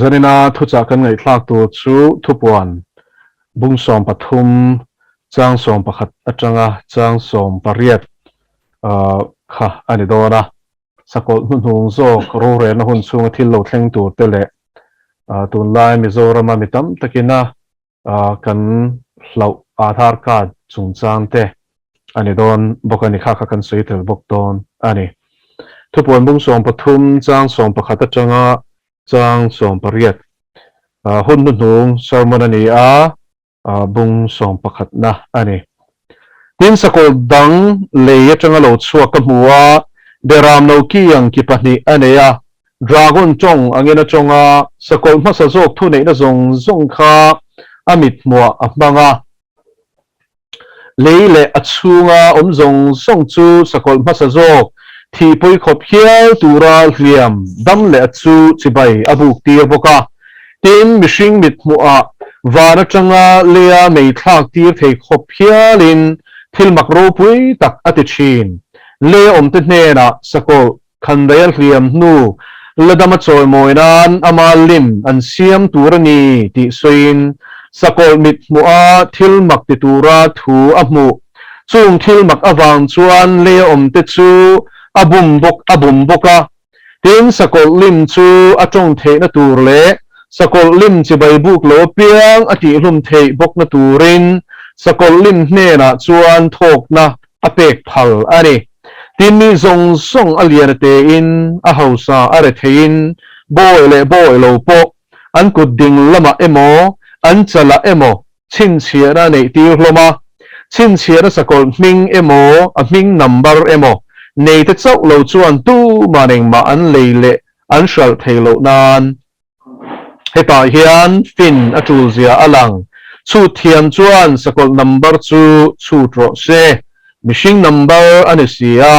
zanina thu cha kan ngai thlak tu chu thupuan bung som pathum chang som pakhat atanga chang som pariat kha ani dona sakol hunung zok ro re na hun chung thil lo thleng tur tele tun lai mizoram mitam takina kan hlau aadhaar card chung chang te ani don bokani kha kha kan soi tel bok don ani thupuan bung som pathum chang som pakhat atanga chang som pariat hun hunung sermon ani bung som pakhat na ani tin sakol dang le atanga lo chuak ka muwa beram no ki yang ki pahni aneya dragon chong angena chonga sakol masa zok thu nei na zong kha amit muwa apanga leile achunga omzong song chu sakol masa zok thi poi khop hial tura hliam dam le achu chibai abuk tir boka tin mishing mit muwa vana changa lea mei thak tir thei khop hialin thil makro pui tak atichin le om te hne na sakol khandayal hliam nu ladama choi moinan amalim an siam turani ti soin sakol mit mu'a thil mak ti tura thu amu chung thil mak awang chuan le om te chu abum boka tin sakol lim chu atong the na tur le sakol lim chi bai buk lo piang ati hlum thei bok na turin sakol lim hne na chuan thok na apek phal ani tin mi zong song alian te in a hausa are thein boy lo po an kut ding lama emo an chala emo chin chiara nei ti hloma chin chiara sakol ming emo a ming number emo nei te chau lo chuan tu maneng ma an leile an shal thailo nan heta hian fin atul zia alang chu thiam chuan sakol number chu tro se mishing number anisia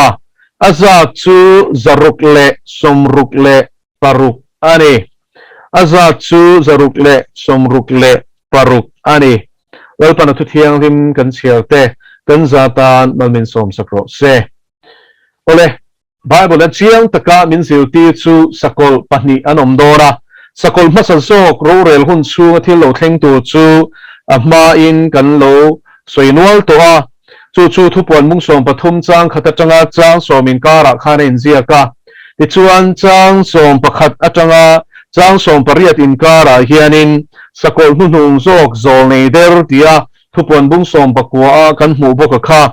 azak chu zaruk le somruk le paruk ani azak chu zaruk le somruk le paruk ani wel pana thu thiang rim kan chialte kan zatan malmin som sakro se ole bible chiang taka min silti chu sakol pahni anom dora sakol masal sok ro rel hun chu thil lo thleng tu chu ama in kan lo soinual to a chu thupuan mung som pathum chang khata changa chang somin kara khane inzia ka ti chuan chang som pakhat atanga chang som pariat in kara hianin sakol hunung zok zol nei der tia thupuan bung som pakwa kan hmu boka kha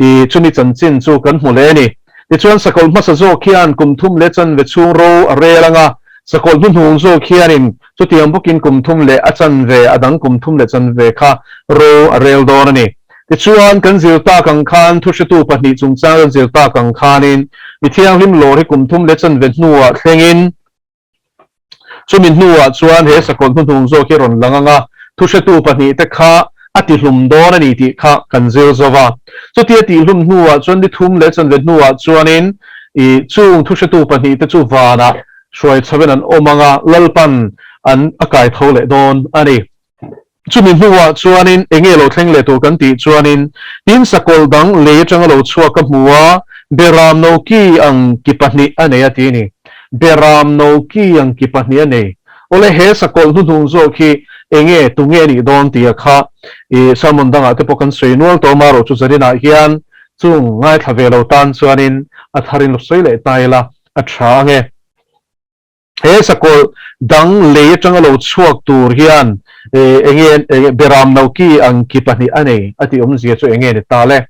I chumi chanchin chu kan hmu le ni ti chuan sakol masa zok hian kumthum le chan ve chung ro arelanga sakol hunung zok hianin chu tiam bukin kumthum le achan ve adang kumthum le chan ve kha ro arel dor ani ti chuan kan zirta kang khan thushatu pahni chungchang zirta kang khanin mi thiang lim lo ri kumthum le chan ve hnuwa thlengin chumin hnuwa chuan he sakol hunung zok hi ron langanga thushatu pahni te kha ati hlum dor ani ti kha kan zir zova chu ti ati hlum hnuwa chuan ni thum le chan ve hnuwa chuanin I chung thushatu pahni te chu wana shoi chaben an omanga lalpan an akai thole don ani chumin hnuwa chuanin enge lo thleng le tu kan ti chuanin tin sakol dang le changa lo chhuak ka hmuwa beram no ki ang ki pahni ane ati ni beram no ki ang ki pahni ane ole he sakol hunung zo ki enge tunge ni don ti kha I samon danga te pokan soinual to maro chu zarina hian chung ngai thavelo tan chuanin atharin lo soile taila athra nge he sakol dang le changa lo chhuak tur hian enge beram no ki ang ki pahni ane ati zia chu enge ni tale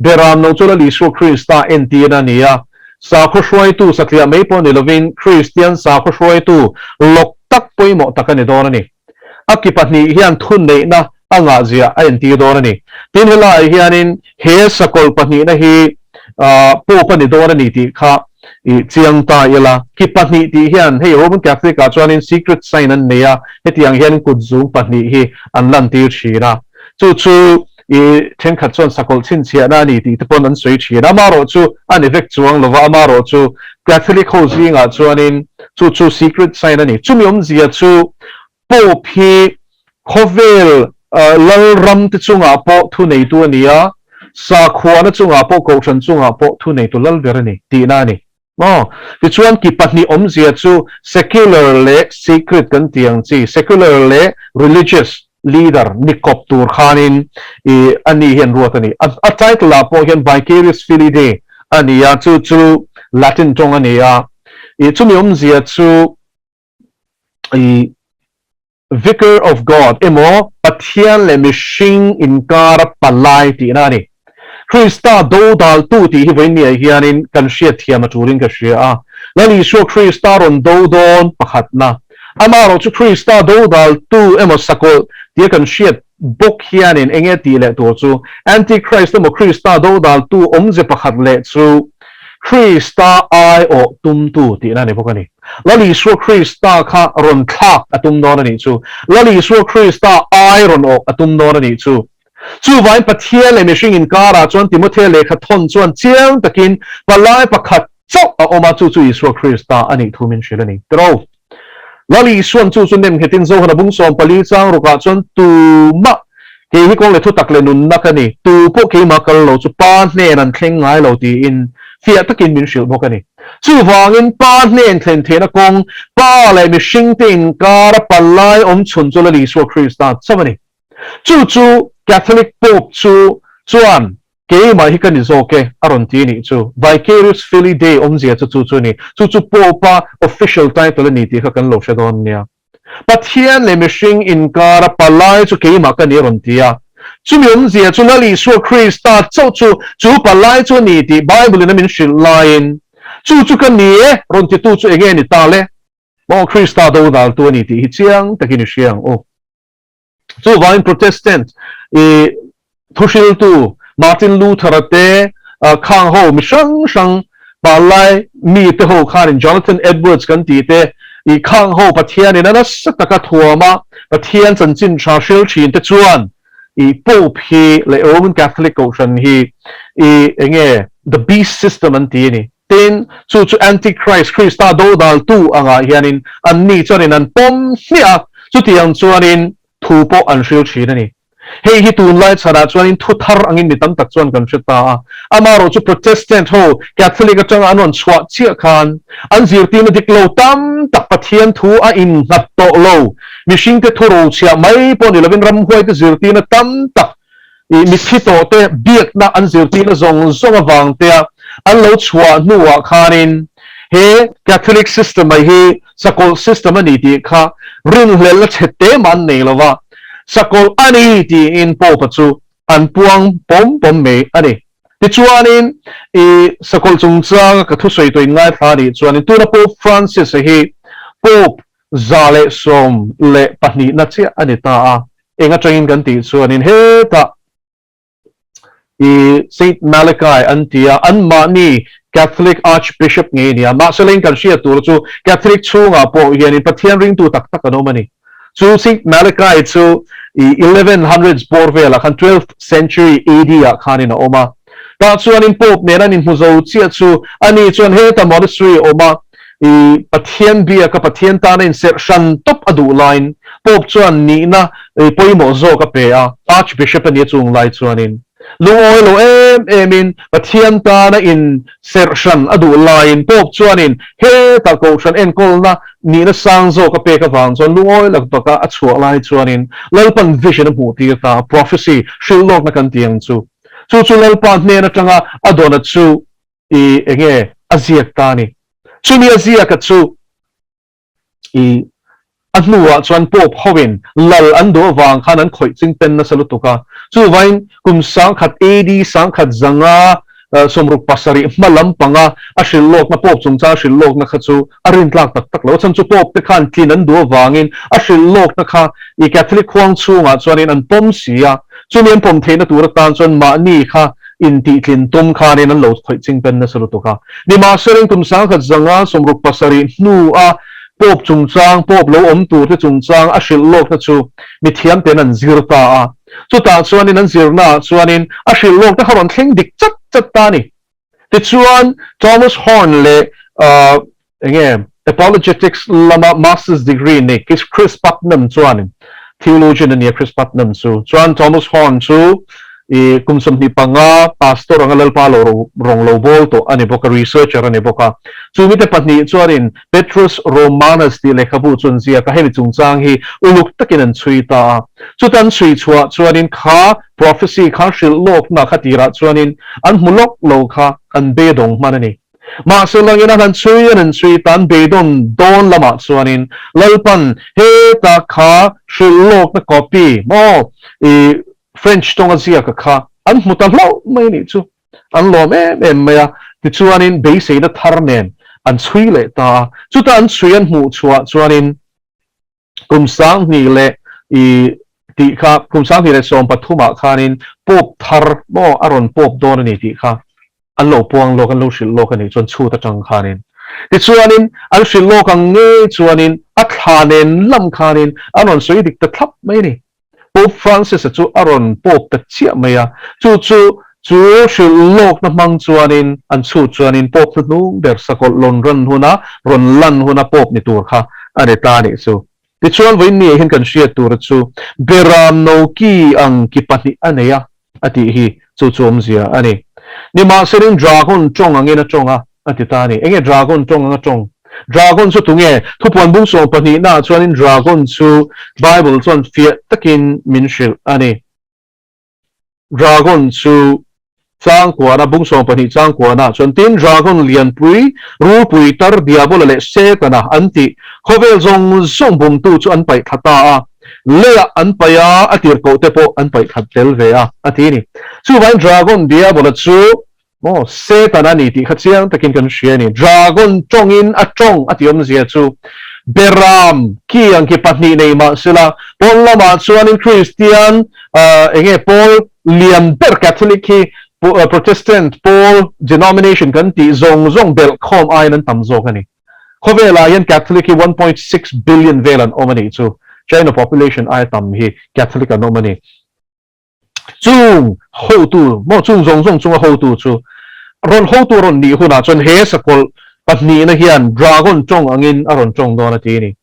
beram no chu la Lisu Krista enti na nia sa kho shwai tu saklia mai pon ni lovin Christian sa kho shwai tu lok tak poimo takani dorani aki pahni hian thun nei na anga zia enti dorani tin hela hianin he sakol pahni na hi po pani dorani ti kha I chiang ta yela ki pahni ti hian hei Roman Catholic a chuanin secret sign an neya hetiang hian kutzung pahni hi an lan tir thina chu I then khat chuan sakol chin chia na ni ti tepon an soi thina maro chu an evek chuang lova maro chu Catholic ho zinga chuanin chu secret sign ani chumiom zia chu po phi khovel lal ram te chunga po thu nei tu ania sa khwana chunga po ko than chunga po thu nei tu lal berani ti na ni ti chuan ki pahnih awm zia chu secular le secret kan tiang chi secular le religious leader nikop tur khanin ani hian ruat ani a title la po hian vicarious filidae ani ya chu Latin tong ani ya chu mi awm zia chu Vicar of God emo pathian le mishing inkar palai ti na ni Krista do dal tu ti hi vein ni hianin kan hria thiam aturin ka hria a lani shu Krista ron do don pakhat na amaro chu Krista do dal tu emo sakol ti kan hria bok hianin enge ti le to chu antichrist emo Krista do dal tu omje pakhat le chu Krista ai o tum tu ti na ni bokani lali shu Krista kha ron thak atum don ni chu lali shu Krista ai ron o atum don ni chu chu vai pathian le mishing in kara chuan Timothy le kha thon chuan chiang takin palai pakhat chok a oma chu Isu Krista ani thumin shilani tro lali suan chu nem hetin zo hana bung som pali chang ruka chuan tu ma ke hi kong le thu tak le nun nakani tu po ke ma kal lo chu pa hne nan thleng ngai lo ti in fia takin min shil bokani chu wangin pa hne thlen thena kong pa le mishing tin kara palai om chun chu lali Isu Krista chamani chu Catholic Pope chuan ke mai hi kan zo ke aron ti ni chu vicarious filidae omzia chu ni chu popa official title ni ti kha kan lo shadon nia pathian le mishing in kara palai chu ke ma kan ni ron tia chu mi omzia chu lali Isu Krista chu palai chu ni ti Bible na min shil line chu kan ni ron ti tu chu ege ni ta le mo Krista do dal tu ni ti hi chiang takin siang o chu vain Protestant thushil tu Martin Luther te khang ho mi shang balai mi te ho kharin Jonathan Edwards kan ti te khang ho pathian in na sataka thuama pathian chanchin tha shil thin te chuan Pope hi le Roman Catholic ocean hi enge the beast system an ti ni ten chu antichrist Krista do dal tu anga hianin an ni chuanin an pom hnia chu tiang chuanin thu po an shil thin ani hei hi tun lai chara chuanin thu thar angin ni tam tak chuan kan hrita amaro chu Protestant ho Catholic atang anon chwa chia khan an zirti na diklo tam tak pathian thu a in nat to lo mishing te thuro chia mai pon 11 ram hoi te zirti na tam tak mi thito te biak na an zirti na zong awang te an lo chwa nuwa khanin he Catholic system mai hi sakol system ani ti kha rin hlel la chete man nei lova sakol ani ti in po pachu an puang pom me ani ti chuanin sakol chungchang ka thu soi toi ngai thari chuanin tuna Pope Francis hi Pope zale som le pahni na chia ani ta a enga tangin kan ti chuanin he ta Saint Malachi antia an mani Catholic Archbishop nge nia ma seleng kan sia tur chu Catholic chunga po hian pathian ring tu tak anomani chu Saint Malachi chu 1100s borvela khan 12th century AD a khanin oma ta chuan in Pope ne nan in muzo chia chu ani chuan he ta monastery oma pathian bia ka pathian ta in ser shan top adu line Pope chuan ni na poimo zo ka pe a Archbishop ani chung lai chuanin luoi lo in pathian ta na in ser shan adu line Pope chuanin he ta ko shan en kol na ni na sang zo ka pe ka wang chuan luoi lak to ka achua lai chuanin lalpan vision mu ti ta prophecy shilok na kan tiang chu lalpan ne na tanga adona chu enge aziak ta ni chu mi aziak ka chu annuwa chuan Pope howin lal an do wang khan an khoi ching pen na salutuka chu vain kum sang khat AD sang khat zanga somruk pasari malam panga ashilok na Pope chungcha shilok na khachu arin tlak tak lo chan chu Pope te khan tin an do wangin ashilok na kha I Catholic huang chunga chuanin an pom sia chunin pom theina tur tan chuan ma ni kha in ti tlin tum khanin an lo khoi ching pen na salutuka ni ma sering kum sang khat zanga somruk pasari nu a Pope chungchang Pope lo om tu te chungchang ashilok na chu mithiam ten an zirta a chu ta chuanin an zirna chuanin ashilok na haron thleng dik chat ta ni ti chuan Thomas Horn le enge apologetics lama master's degree ne Chris Putnam chuanin theologian ni Chris Putnam chu chuan Thomas Horn chu kumsam ni panga pastor ang alal palo rong lobol to ani boka researcher ani boka chumi te patni chuarin Petrus Romanus ti lekhabu chun zia ka hemi chungchang hi uluk takin an chui ta chutan chui chua chuanin kha prophecy kha shil lok na khatira chuanin an mulok lo kha an be dong manani ma selangina han chui tan be don lama chuanin lalpan he ta kha shil lok na copy mo French tonga zia ka kha an mutan lo mai ni chu an lo me maya ti chuanin be sei da tharnen an chui le ta chu ta an chui an mu chua chuanin kumsang ni le ti kha kumsang ni le som pathuma khanin pop thar mo aron pop don ni ti kha an lo puang lo kan lo shil lo kan ni chon chu ta chang khanin ti chuanin an shil lo kang nge chuanin a khanen lam khanin anon soi dik ta thlap mai ni Pope Francis chu aron pop ta chia maya chu shil lok na mang chuanin an chuanin pop nu der sakol lon ron lan huna pop ni tur kha ane ta ni chu ti chuan vein ni hin kan shia tur chu beram no ki ang ki pati aneya ati hi chu chom zia ani ni ma serin dragon chong angena chonga ati ta ni enge dragon chong anga chong Dragon chu tunge thupuan bung so pani na chuanin dragon chu Bible chuan fia takin min shil ani dragon chu chang kwa na bung so pani chang kwa na chuan tin dragon lian pui ru pui tar diabol le setana anti khovel zong bum tu chu an pai thata a le an paya atir ko te po an pai thatel ve a ati ni chu ban dragon diabol chu mo Satan ani ti khachiang takin kan shia ni dragon chongin a chong atiom zia chu beram ki ang ki patni nei ma sila pollama chuanin Christian enge Paul liam ber Catholic ki Protestant Paul denomination kan ti zong bel khom ai nan tam zo kani khovela yan Catholic ki 1.6 billion velan omani chu China population ai tam hi Catholic anomani chung ho tu mo chung ho tu chu ron ho tu ron ni huna chon he sakol patni na hian dragon chong angin aron chong do na ti ni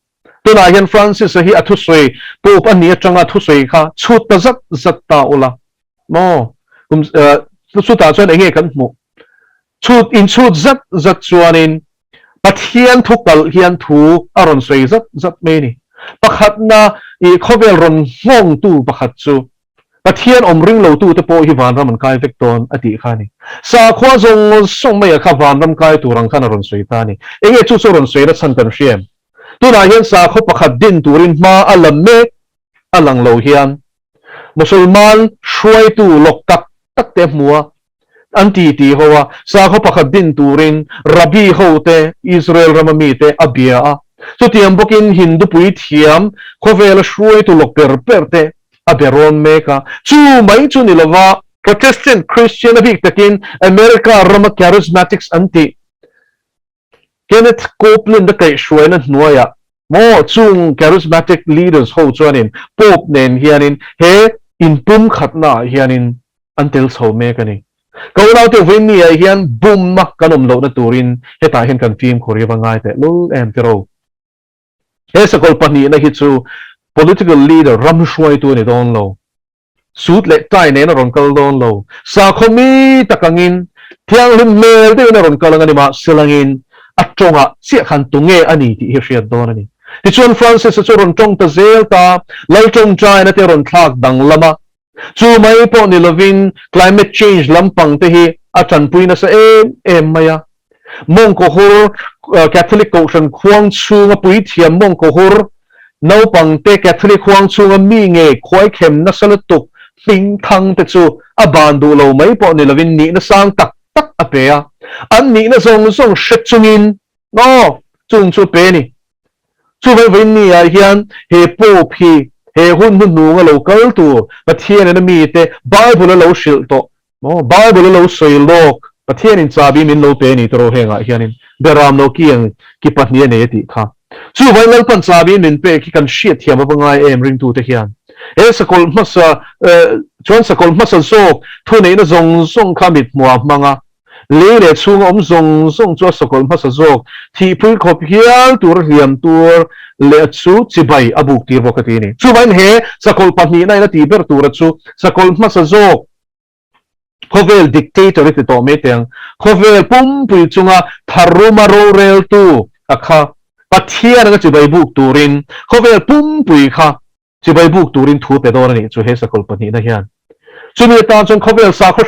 tuna hian Francis hi athu soi po pani atanga thu soi kha chut ta zat ta ula mo chu ta chon enge kan mu chut zat chuanin pathian thukal hian thu aron soi zat me ni pakhat na I khovel ron ngong tu pakhat chu pathian omring lo tu te po hi van ram kai vekton ati khani sa khwa zong song mai kha van ram kai tu rang khana ron soi ta ni enge chu ron soi na san kan shem tu na hian sa kho pakhat din turin ma alam me alang lo hian musulman shwai tu lok tak te mua anti ti hoa sa kho pakhat din turin rabi ho te Israel ramami te abia so tiam bokin hindu pui thiam khovel shwai tu lok per te aberon meka chu mai chu nilawa Protestant Christian abik takin America Roma Charismatics anti Kenneth Copeland da kai shwai na nuaya mo chung charismatic leaders ho chuanin pop nen hianin he inpum khatna hianin until so meka ni kaulaw te win ni hian boom ma kanom lo na turin heta hin kan team khori wangai te lul em tero he sakol pani na hi chu political leader ram shwai tu ni don lo suit le tai ne na ron kal don lo sa khomi takangin thiang lim mel de na ron kalang ani ma silangin atonga sia khan tunge ani ti hi shia don ani ti chuan Francis chu ron tong ta zel ta lai tong chai na te ron thak dang lama chu mai po ni lovin climate change lampang te hi atan pui na sa em maya mong ko hor Catholic ko shan khuang chu nga pui thiam mong ko hor no pang te Catholic khuang chu nga mi nge khoi khem na salatuk ping thang te chu abandu lo mai po ni lovin ni na sang tak apea an ni na song shet chungin no chung chu pe ni chu vai ni a hian he po phi he hun nu nga lo kal tu pathian na mi te Bible lo shil to no Bible lo soi lok pathian in chabi min lo pe ni tro henga hianin beram no kiang ki patni ne ti kha chu vai lal pan chabi min pe ki kan shit hiam bangai em ring tu te hian e sakol masa chon sakol masa so thu nei na zong khamit muwa manga le le chung om zong chu sakol masa zok thi pui khop hial tur hiam tur le chu chibai abuk ti vokati ni chu ban he sakol patni na ti ber tur chu sakol masa zok khovel dictator ti to me teng khovel pum pui chunga tharuma ro rel tu akha pathia na chi bai buk turin khovel pum pui kha chi bai buk turin thu pe dor ni chu he sakol pani na hian chumi ta chon khovel sa kho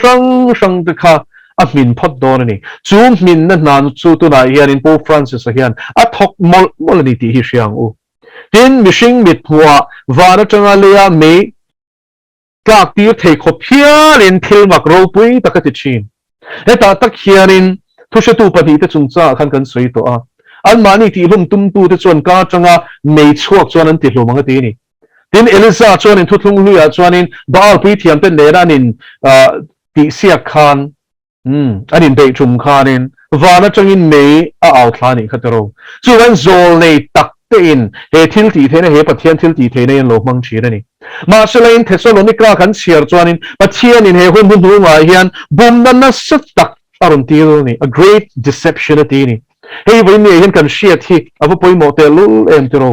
sang te kha a min phot dor ni chu min na nan chu tu na hian in Pope Francis a hian a thok mol ni ti hi siang u tin mishing mit huwa vana changa leya me tlak tir thei kho phialin thil mak ro pui takati chin eta tak hianin thusha tu pani te chung cha khan kan soi to a an mani ti lum tum tu te chon ka changa mei chuak chuan an ti hlomanga ti ni tin Eliza chuan in thuthung luya chuan in baal pui thiam te neranin ti siak khan anin bei chum khanin vana changin mei a aw thlani khatero chuan zol nei tak te in he thil ti the na he pathian thil ti the na in lo mang thira ni ma selain Thessalonica kan siar chuanin pathian in he hun hun ma hian bum na sat tak aron tir ni a great deception ati ni hei voi ni hian kan sia thi ava poi mo te lu em tiro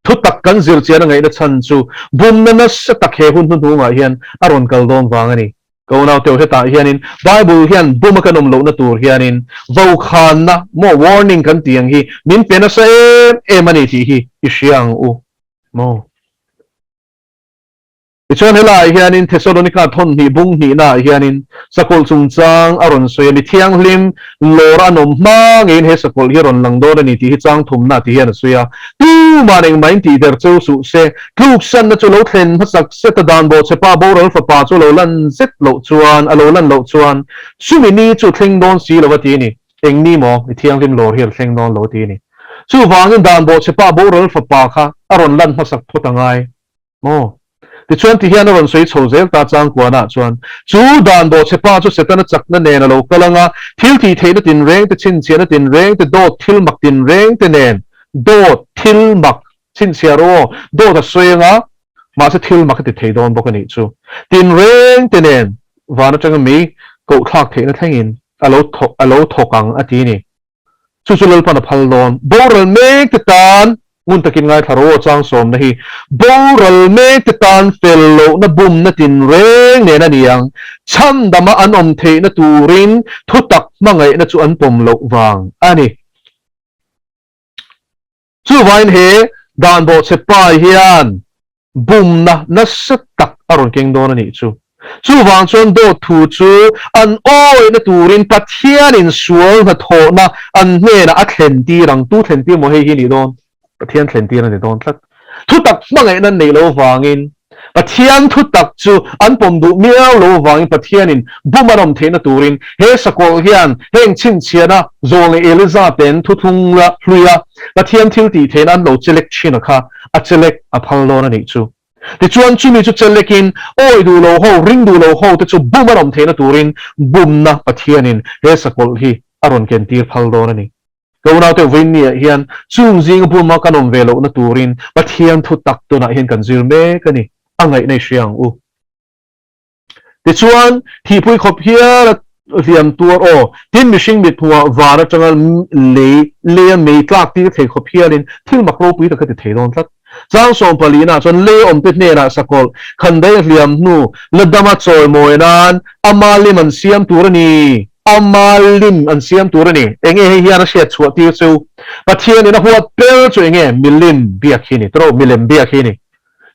thu tak kan zir chian ngai na chan chu bum na sat tak he hun hun ma hian aron kal don wang ani ko naw te ta hianin Bible hian bum kanom lo na tur hianin vo khan na mo warning kan tiang hi min pena sa mani ti hi isyang u mo ichon hela hianin Thessalonica thon ni bung ni na hianin sakol chung chang aron soya mi thiang hlim lora nom mang in he sakol hi ron lang do ni ti hi chang thum na ti hian soya tu maneng main ti der chu su se kluk san na chu lo thlen phasak se ta dan bo che pa bo rol fa pa chu lo lan zet lo chuan alo lan lo chuan sumi ni chu thling don si lo ti ni eng ni mo mi thiang hlim lo hi thling don lo ti ni chu wangin dan bo che pa bo rol fa pa kha aron lan phasak photangai mo ti chuan ti hian ron soi chho zel ta chang kwa na chuan chu dan bo chepa chu setana chakna ne na lo kalanga thil ti theina tin reng te chin chiana tin reng te do thil mak tin reng te nen do thil mak chin chiaro do da soyenga ma se thil mak te thei don bokani chu tin reng te nen wana changa mi ko thak theina thengin alo thokang ati ni chu chu lol pana phal don boral mek te tan mun takin ngai tharo chang som na hi boral me te tan fello na bum na tin reng ne na niang cham dama an om the na turin thutak mangai na chu an pom lo wang ani chu vain he dan bo che pa hian bum na satak aron keng don ani chu wang chon do thu chu an oi na turin pathian in sual na tho na an ne na a thlen ti rang tu thlen ti mo he hi ni don pathian thlen ti na ni don thlat thu tak mangai na nei lo wangin pathian thu tak chu an pom du miao lo wangin pathian in bumanom the na turin he sakol hian heng chin chiana zol Eliza pen thu thung la hluya pathian thil ti the nan lo chelek china kha a chelek a phal lo na ni chu ti chuan chu mi chu chelekin oi du lo ho ring du lo ho te chu bumanom the na turin bum na pathian in he sakol hi aron ken tir phal lo na ni ko na te win ni hian chung jing bu ma kanom velo na turin pathian thu tak to na hian kan zir me kani angai nei siang u ti chuan thi pui khop hian liam tur o tin mishing mit huwa wara changal le me tlak ti thei khop hian in thil makro pui ta ka ti thei don tlat chang som palina chon le om te ne na sakol khandai liam nu ladama choi moinan amali man siam turani amalim an siam turani enge he hian a sia chua ti chu pathian in a huat pel chu enge milim biak hini tro milim biak hini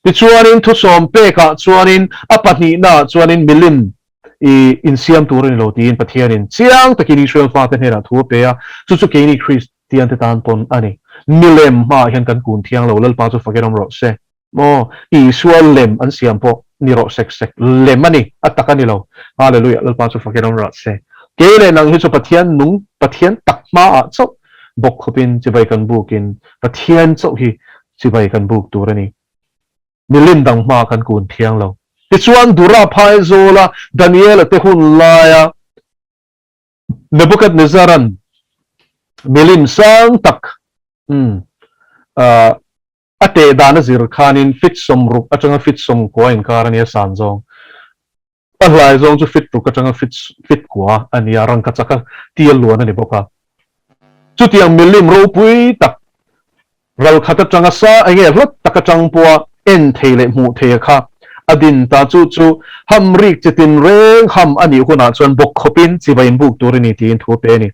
ti chuanin thu som pe ka chuanin apatni na chuanin milim in siam turani lo tin pathian in chiang takini shwel fa te hera thu pe a chu chu ke ni Christian te tan pon ani milem ma hian kan kun thiang lo lal pa chu fakerom ro se mo I sual lem an siam po ni ro sek lem ani atakani lo hallelujah lal pa chu fakerom ro se kele nang hi chu pathian takma a chau bok khopin chibai kan bukin pathian chau hi chibai kan buk turani milin dang ma kan kun thiang lo ti chuan dura phai zola Daniel te hun laya Nebuchadnezzar milin sang tak ate dana zir khanin fit som ruk atanga fit som ko in karani san zong Ahlai zong chu fit ruk atanga fit kwa ani arang ka chaka tial luan ani boka chu tiang milim ro pui tak ral khata changa sa enge hlot taka chang puwa en theile mu the kha adin ta chu hamrik chitin reng ham ani huna chuan bok khopin chibain buk turini tin thu te ni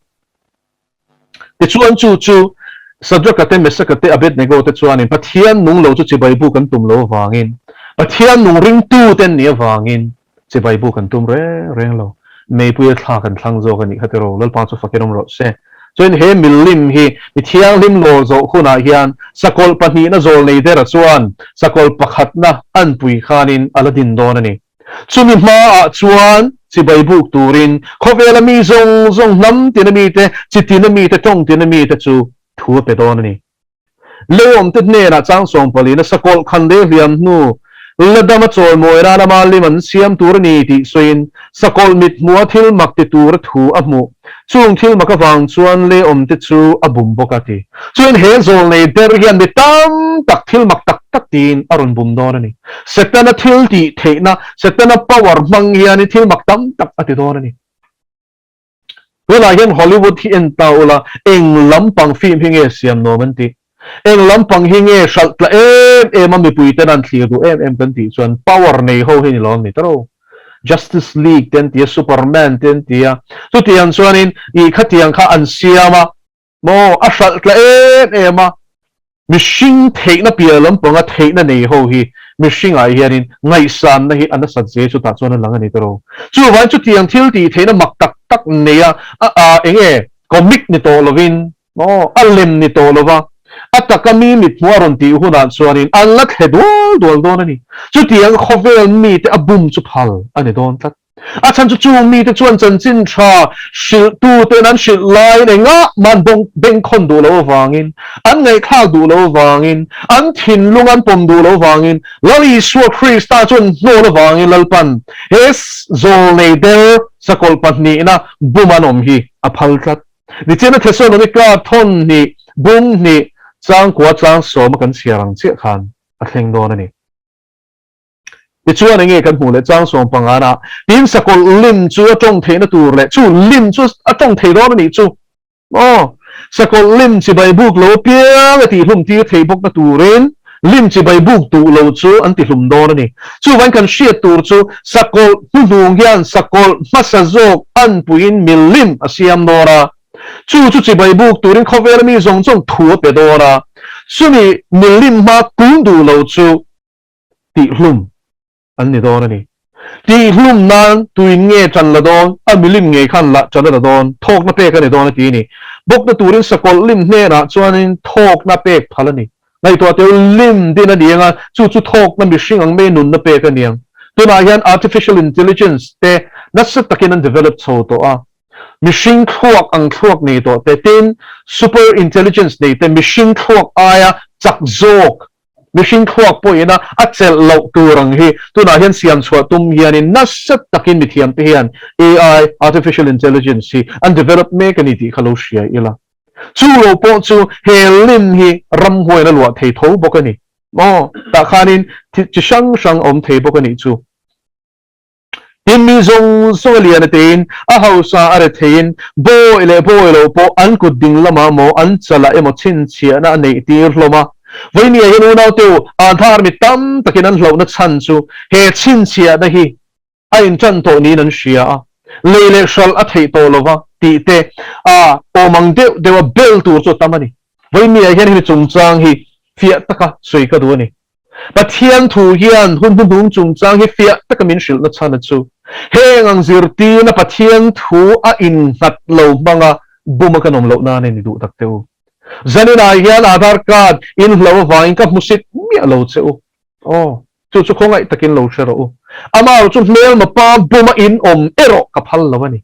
ti chuan chu sadra kate mesa kate abet nego te chuan in pathian nung lo chu chibai bu kan tum lo wangin pathian nung ring tu ten ni wangin chibai bu kan tum reng lo mei pu thla kan thlang zo kan ni khatero lal pa chu fakirom ro se chuan he milim hi mi thiang lim lo zo huna hian sakol pahni na zol nei dera chuan sakol pakhat na an pui khanin aladin don ani chumi ma a chuan chibai buk turin khowela mi zong nam tinami te chitinami te tong tinami te chu thu pe don ani leom te ne na chang song pali na sakol khande liam nu ladama chol moira na mali man siam turni ti soin sakol mit mua thil mak ti tur thu amu chung thil maka wang chuan le om te chu abum bokati chuan he zol nei der hian mi tam tak thil mak tak tin arun bum don ani setana thil ti theina setana power mang hian thil mak tam tak ati don ani wala hian Hollywood hi en taula eng lampang film hinge siam no man ti eng lampang hinge shaltla em mi puite nan thlir du em kan ti chuan power nei ho hi ni lom ni taro Justice League ten tia Superman ten tia tu tiang chuanin I khatiang kha an siama mo a shaltla em mishing theina pia lampanga theina nei ho hi mishing ai hianin ngai san na hi an sat je chu ta chuan lang ani taro chu wan chu tiang thil ti theina mak tak neya enge comic ni to lovin mo alem ni to lova atakami mit muaron ti hunan chuanin anlat hedol don ani chu tiang khovel mi te abum chu phal ani don tat a chan chu mi te chuan chan chin tha shil tu te nan shil lai ne nga man bong beng khon du lo wangin an ngai khal du lo wangin an thin lungan pom du lo wangin lali swa krista chun no lo wangin lalpan es zol nei der sakol patni na bumanom hi a phal tat ni chena thesalonika thon ni bung ni chang kwa chang som kan siarang che khan a thleng don ani ti chuan nge kan hmu le chang som pangana tin sakol lim chu atong theina tur le chu lim chu atong thei don ani chu sakol lim chi bai buk lo pia ti hlum ti thei bok na turin lim chi bai buk tu lo chu an ti hlum don ani chu wan kan shia tur chu sakol hung hian sakol masazok an puin milim asiam dora chu chi bai buk turin khovel mi zong thu pe dora sumi milim ma kun du lo chu ti hlum an ni don ani ti hlum nan tuin nge chan la don a milim nge khan la chan la don thok na pe ka ni don ti ni bok na turin sakol lim hne na chuanin thok na pek phalani ngai to te lim din ani anga chu thok na mi hring ang me nun na pe ka niang tuna hian artificial intelligence te nasat takin an develop chho to a machine thuak ang thuak nei to te tin super intelligence nei te machine thuak aya chak zok machine thuak po ina achel lo turang hi tuna hian siam chhuat tum hian in nasat takin mi thiam te hian AI artificial intelligence hi an develop me kan ti khalo shia ila chu lo po chu he lim hi ram hoi na lo thei tho bokani ta khanin chi shang om thei bokani chu tin mi zong lian tin a hausa are thein bo lo po an ku ding lama mo an chala emo chin chia na nei tir hloma voini a hinu nau teu aadhar mi tam takin an hlo na chan chu he chin chia na hi a in chan to ni nan shia leile shal a thei to lova ti te o mang de wa bel tu chu tamani voini a hian hi chung chang hi fia taka soi ka du ni pathian thu hian hun chung chang hi fia taka min shil na chan chu heng ang zirti na pathian thu a in hat lo banga buma kanom lo na ne ni du tak teu zanina hian aadhar card in lo vain ka musit mi lo cheu chu khongai takin lo shero ama chu mel ma pa buma in om ero ka phal lawani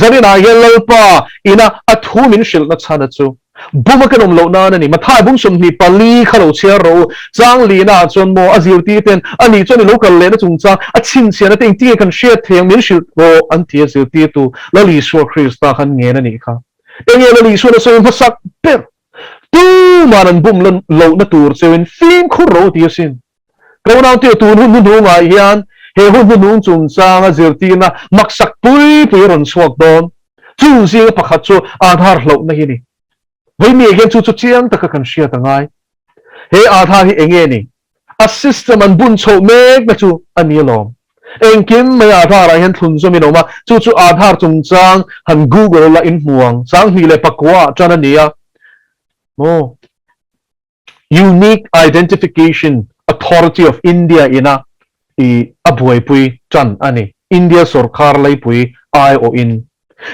zanina hian lalpa ina athu min shil na chana chu buma kanom lo na ni mathai bung sum ni pali khalo chia ro chang li na chon mo azir ti ten ani chon local le na chung cha a chin sia na ting ti kan share theng min shil ro an ti azir ti tu lali so krista khan nge na ni kha enge lali so na so masak per tu manan bum lo na tur chewin film khu ro ti sin krona ti tu hun nga hian he hun chung chang azir ti na maksak pui ron swak don chu si pakhat chu aadhar lo na hi ni với mi gen chu chiang ta kan shia ta ngai he a tha hi enge ni a system an bun chho mek na chu ani lom eng kim mai aadhar a hian thun zo mi no ma chu aadhar chung chang han google la in muang chang hi le pakwa chan ania mo unique identification authority of India ina I abuai pui chan ani India sarkar lai pui ai o in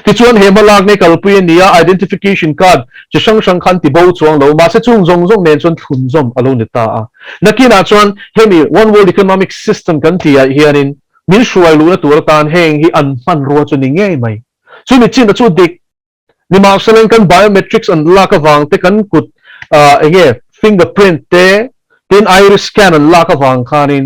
ti chuan he malak ne kalpui nia identification card chi sang sang khan ti bo chuang lo ma se chung zong zong nen chon thun zom alo ni ta a nakina chuan hemi one world economic system kan ti a hianin min shuai lu na tur tan heng hi an man ro chu ni nge mai chu mi chin chu dik ni ma selen kan biometrics an la ka wang te kan kut enge fingerprint te tin iris scan an la ka wang khanin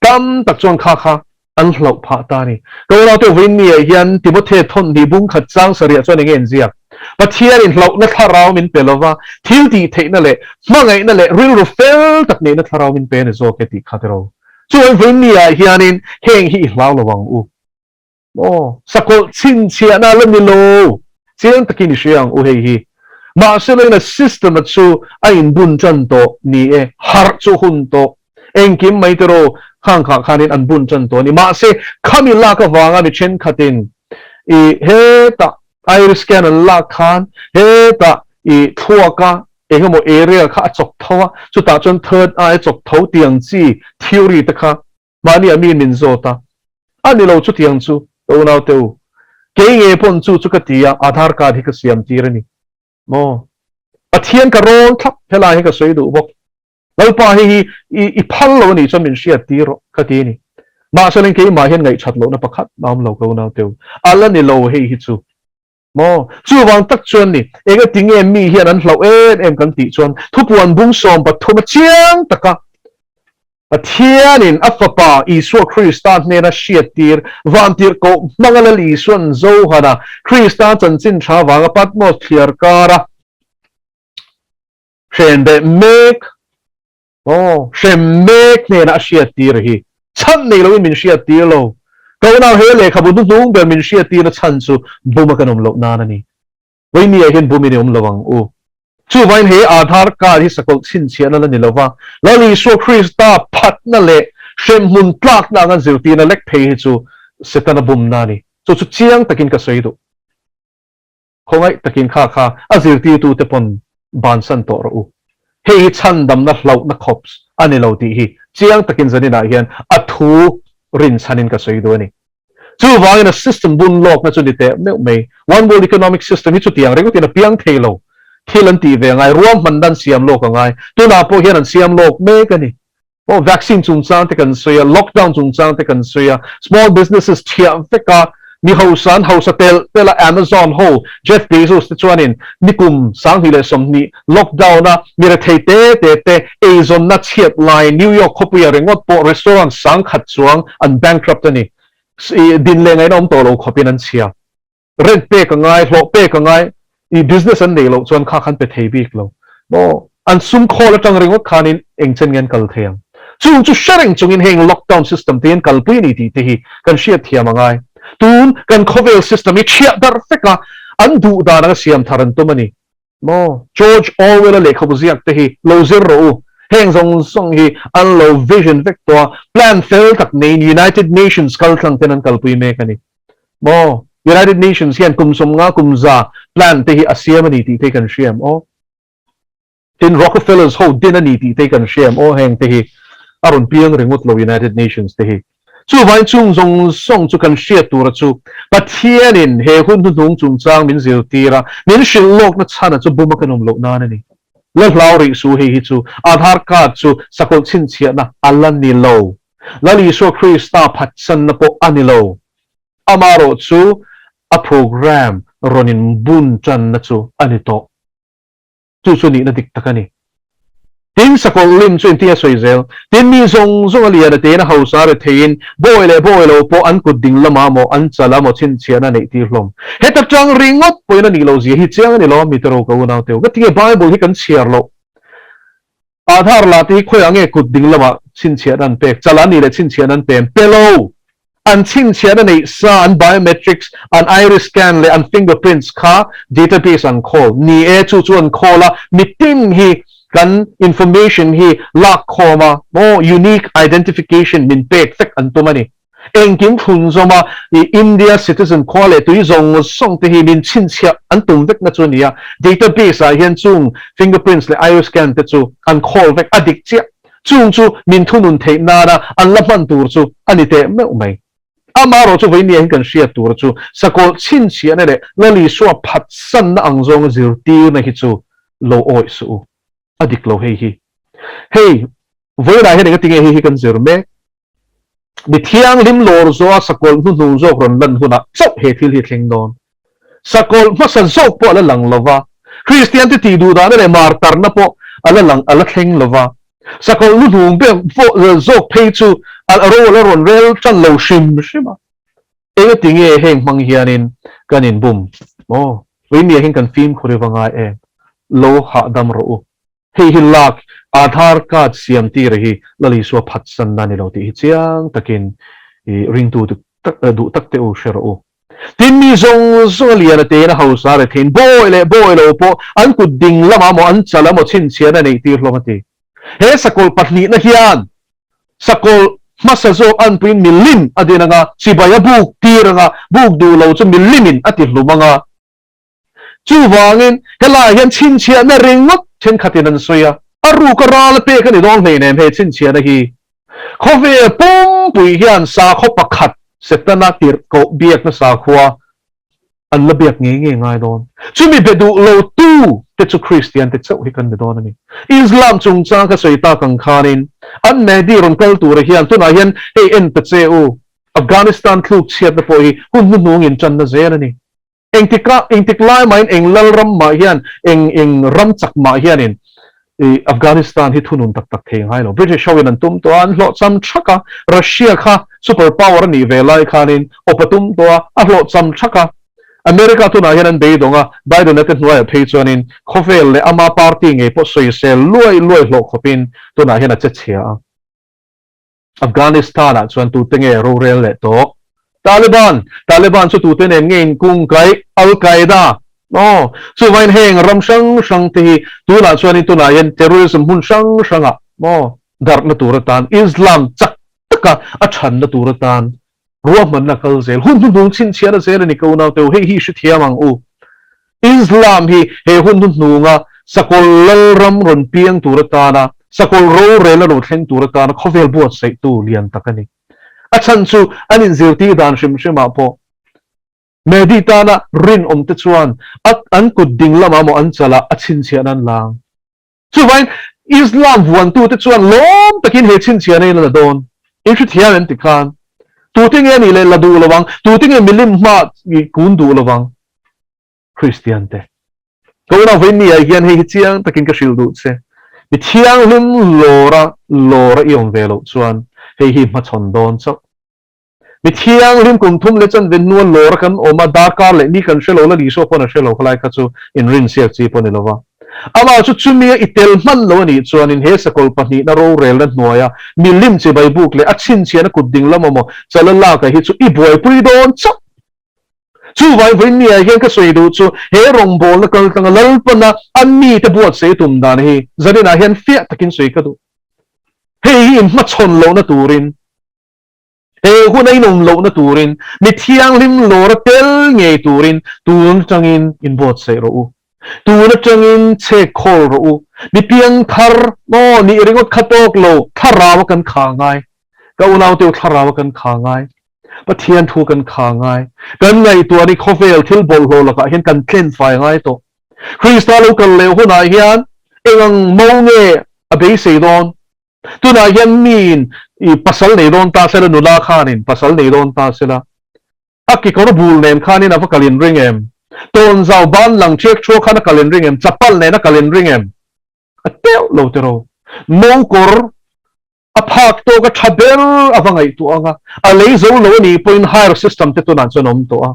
kam tak chuan kha kha an hlo pha ta ni ko la to win mi hian timothy thon ni bung khat chang saria chuan nge enziak pathian in hlo na tharau min pelova thil ti theina le mangai na le ril ro fel tak ne na tharau min pe ne zo ke ti khatero chuan win mi hianin heng hi hlau lawang u o sakol chin chia na lam ni lo chiang takin siang u hei hi ma se le na system chu a in bun chan to ni e har chu hun to engkim mai tero khang kha khanin an bun chan to ni ma se khamila ka wanga mi chen khatin I he ta iris scan la khan he ta I thuaka engmo area kha chok thowa chu ta chon third eye chok tho tiang chi theory ta kha mani ami min zo ta ani lo chu tiang chu to na teu ke nge pon chu chu ka tia aadhar card hi ka siam tirani mo pathian ka rong thap phela hi ka soi du bok lalpa hi I phal lo ni chamin sia tiro ka ti ni ma salen ke ma hian ngai that lo na pakhat nam lo ko na teu ala ni lo hi hi chu mo chu wang tak chuan ni ega ting em mi hian an hlo em kan ti chuan thupuan bung som pa thuma chiang taka pathianin afapa Isu Christan ne na siat tir van tir ko mangalali suan zo hana Christan chan chin tha wanga patmo thiar kara shen be mek oh shen mek ne na siat tir hi chan nei lo min siat tir lo ko na he le khabu du dung be min siat tir na chan chu buma kanom lo na ni wei ni hen bumi ni lawang u chu vain he aadhar card hi sakol chin chian na ni lova lali so Christa phat na le shem mun tlak na ngan zirti na lek phei chu setana bum na ni chu chiang takin ka sei du khongai takin kha kha azirti tu te pon ban san to ro he chan dam na hlau na khops ani lo ti hi chiang takin zani na hian athu rin chanin ka sei du ni chu wang in a system bun lok na chu ni te me one world economic system hi chu tiang re ko ti na piang thelo thilan ti ve ngai ruam mandan siam lok ngai tu na po hian an siam lok me ka ni o vaccine chung chang te kan soya lockdown chung chang te kan soya small businesses thiam te ka ni hausan hausatel pela Amazon ho Jeff Bezos te chuanin nikum sang hi le som ni lockdown na mi re thei te azon na chiat lai New York khopuya rengot po restaurant sang khat chuang an bankrupt ani din le ngai nom to lo khopin an chia rent pe ka ngai hlo pe ka ngai I business an nei lo chuan kha khan pe thei bik lo mo an sum khol atang ringot khanin engchen ngen kal theang chung chu sharing chung in heng lockdown system ten kal pui ni ti te hi kan shia thiam angai tun kan khovel system I chia dar feka an du da na siam tharan tumani mo George Orwell le khobuziak te hi lo zero heng zong song hi an lo vision vector plan fel tak nei United Nations kal thlang ten an kal pui me kani mo United Nations hian kumsom nga kumza plan te hi asiamani ti te kan siam o tin Rockefellers ho dinani ti te kan siam o heng te hi aron piang ringot lo United Nations te hi chu vai chung zong song chu kan sia tur chu pathianin he hun tu dung chung chang min zil tira min shil lok na chana chu buma kanom lo na ni le flowering su he hi chu aadhar card chu sakol chin chia na alan ni lo lali so Christa phatsan na po anilo amaro chu a program ronin bun chan na chu anito chu ni na dik takani tin sakol lim chu intia soizel tin mi zong zong alia da te na hausa re thein boilo po an kuding lama mo an chala mo chin chiana nei ti hlom heta chang ringot poina ni lo zi hi chiang ni lo mi tero ko na teu ga ti bible hi kan chiar lo aadhar la ti khoyange kuding lama chin chianan pe chala ni le chin chianan pe pelo an chin chiana nei sa an biometrics an iris scan le an fingerprints kha database an call ni e chu an call la mitin hi kan information hi lak khoma mo unique identification min pek fek antumani engkim thun zoma India citizen khole tui zong song te hi min chin chia antum vek na chunia database a hian chung fingerprints le iris scan te chu an khol vek adik chia chung chu min thunun thei na na an laman tur chu ani te me mai amaro chu veini ang kan shia tur chu sakol chin chia ne le lali so phat san na ang zong zir ti na hi chu lo oi su adik lo hei voi na he tinge hi kan zir me mi thiang lim lor zo sakol nu nu zo ron lan huna chok he thil hi thleng don sakol masan zo po ala lang lova Christian ti du da ne mar tar na po ala lang ala thleng lova sakol nu nu be fo zo pei chu al ro la ron rel chan lo shima e tinge heng mang hianin kanin bum we mi heng kan film khore wanga lo ha dam ro hi lak Aadhaar card CMT rahi lali so phatsan na ni lo ti chiang takin ring tu du takte o shero tin mi zong lian te na hausa re thin boy lo po an ku ding lama mo an chala mo chin chian nei ti lo mati he sakol patni na hian sakol masazo an pin milim adina nga sibaya buk tiranga buk du lo chu milimin ati lumanga chu wangin hela hian chin chian na ringot chen khatin an soya aru ka ral pe ka ni dong nei nem he chin chia na hi khove pum pui hian sa kho pakhat setana tir ko biak na sa khwa an la biak nge ngai don chumi bedu lo tu te chu Christian te chau hi kan ni don ani Islam chung cha ka soita kang khanin an me di ron kal tu re hian tu na hian he en te che u Afghanistan thuk chiat na po hi hun nu nung in chan na zen ani engtiklai main englal ram ma hian eng ram chak ma hianin Afghanistan hi thunun tak theng hai lo British showin an tum to an lo cham thaka Russia kha super power ni velai khanin opatum to a lo cham thaka America tu na hian an be donga Biden at noi phei chuanin khovel le ama party nge po soi sel loi lo khopin tu na hian a chechia Afghanistan a chuan tu tenge rural le to Taliban chu tu ten ngein kung kai Al Qaeda so vain heng ram sang te tu na chuan tu na yen terrorism hun sang dar na turatan Islam chak taka a than na turatan ruam man na kal zel hun dung chin chiara zel ni ko na te hi shi thiamang u Islam hi he hun nunga sakol ram ron piang turatana sakol ro rela ro thleng turatana khovel buat sei tu lian takani a chan chu anin zirti dan shima po meditana rin te chuan at an kudding lama mo an chala a chin chian an lang chuwain Islam wan tu te chuan lom takin he chin chian nei la don in shi thian an tikhan tu ting ani le la du lawang tu ting milim ma i kun du lawang Christian te ko na vein ni ai hian he chiang takin ka shil du che mi thiang lim lora iong velo chuan he ma chon don chok mi thiang lim kum thum le chan ven nuan lor kan oma dakar le ni kan shelo la li so pon shelo khlai kha chu in rin siak chi pon lova ama chu chumi itel man lo ni chuan in he sakol pani na ro rel na hnuaya mi lim che bai buk le a chin chian ku ding lamamo chalala ka hi chu i boy pui don chak chu vai vein ni a hian ka soi du chu he rong bol na kal tang lal pana an mi te buat se tum dan hi zadina hian fia takin soi ka du he in ma chon lo na turin hunay nung lo na turin mi thiang lim lor tel nge turin tun changin in bot se ro tun changin che khol ro mi piang thar no ni ringot khatok lo tharawa kan khangai ka unaw te tharawa kan khangai pathian thu kan khangai kan ngai tu ani khovel thil bol ho la ka hen kan tlen fai ngai to Krista lo kan le hunai hian engang mo nge abei se don tu na hian min i pasal nei don ta sela nula khanin pasal nei don ta sela akki ko bul nem khanin ava kalin ring em ton zau ban lang chek cho khana kalin ring em chapal ne na kalin ring em atel lo tero mo kor aphak to ka thabel awangai tu anga a lei zo lo ni point higher system te to nan chonom to a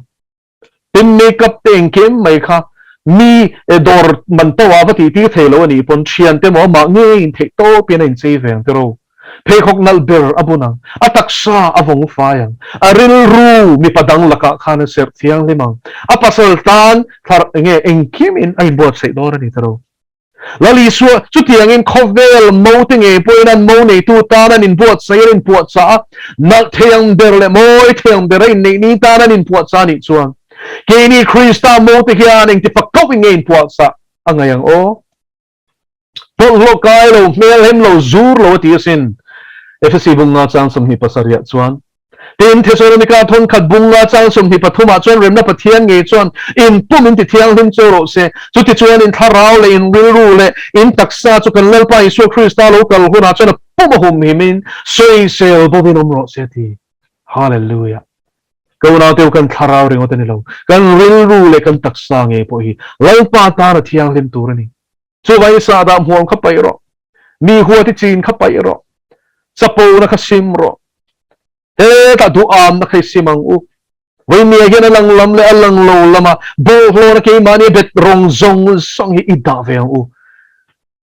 tin makeup te engkem mai kha mi dor man to wa ti ti thelo ni pon thian te mo ma nge in the to pin in sei veng tero phekok nal ber abunang ataksa avong fayang aril ru mi padang laka khana ser thiang limang apasal tan thar nge engkim in ai bot sei dor ni tero lali suwa chu tiang in khovel mo te nge poinan mo nei tu ta na nin buat sai rin puat sa na theng ber le moi theng ber nei ni ta na nin puat sa ni chuan ke ni krista mo te hian eng ti pakau nge puat sa angayang o pol lo kai lo mel hem lo zur lo ti sin FSC bunga chang som hi pasaria chuan tin Thessalonica thon khat bunga chang som hi pathuma chuan remna pathian nge chuan in pumin ti thiang him choro se chu ti chuan in tharau le in rilru le in taksa chu kan lalpa isu Krista lo kal huna chuan pum hum himin soi sel bobin umro se ti hallelujah ko na teu kan tharau ringo te ni lo kan rilru le kan taksa nge po hi lalpa ta na thiang lim turani chu vai sa da muang khapai ro mi huwa ti chin khapai ro sapo na khasim ro ta du am na khai simang u wai mi again alang lam le alang lo lama bo lo na ke mani bet rong zong song hi ida ve u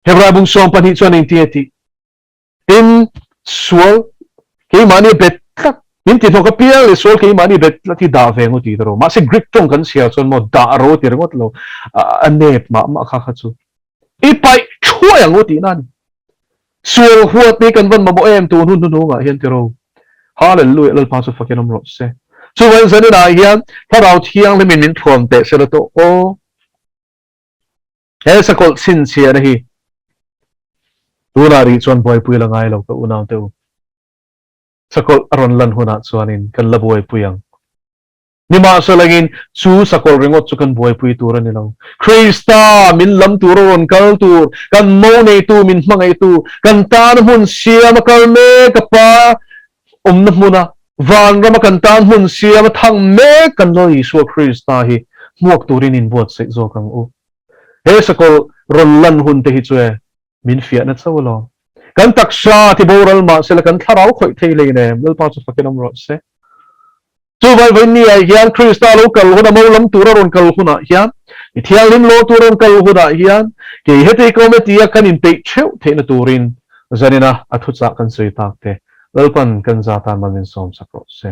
hebra bung song pan hi chuan in ti in sual ke mani bet min ti thok pial le sual ke mani bet la ti da ve ngu ti ro ma se grip tong kan sia chuan mo da ro ti ringot lo anep ma kha kha chu I pai chua yang u ti nan sual huat ni kan van ma bo em tu hun nu nga hian ti ro hallelujah lal pa chu fakin am ro se chu wan zani na hian tharau thiang le min thom te se to o he sakol sin sia na hi tuna ri chuan boy pui la ngai lo ka unaw te sakol aron lan huna chuanin kan la boy puyang nima salagin chu sakol ringot chu kan boy pui tur ani lo Krista min lam turon kal tur kan mo nei tu min mangai tu kan tan hun sia ma kal me ka pa na muna van rama kan tan hun sia ma thang me kan lo Isu Krista hi muak turin in buat se zo kang u he sakol ron lan hun te hi chue min fia na chawlo kan taksha ti boral ma sela kan tharau khoi thei le ne mel pa chu fakinam ro se chu vai vai ni ai hian Krista lo kal huna mo lam tura ron kal huna hian I thial lim lo turon kal huna hian ke hete ko me tia kan in pe cheu the na turin zanina athu cha kan sei tak te lalpan kan zatan manin som sakro se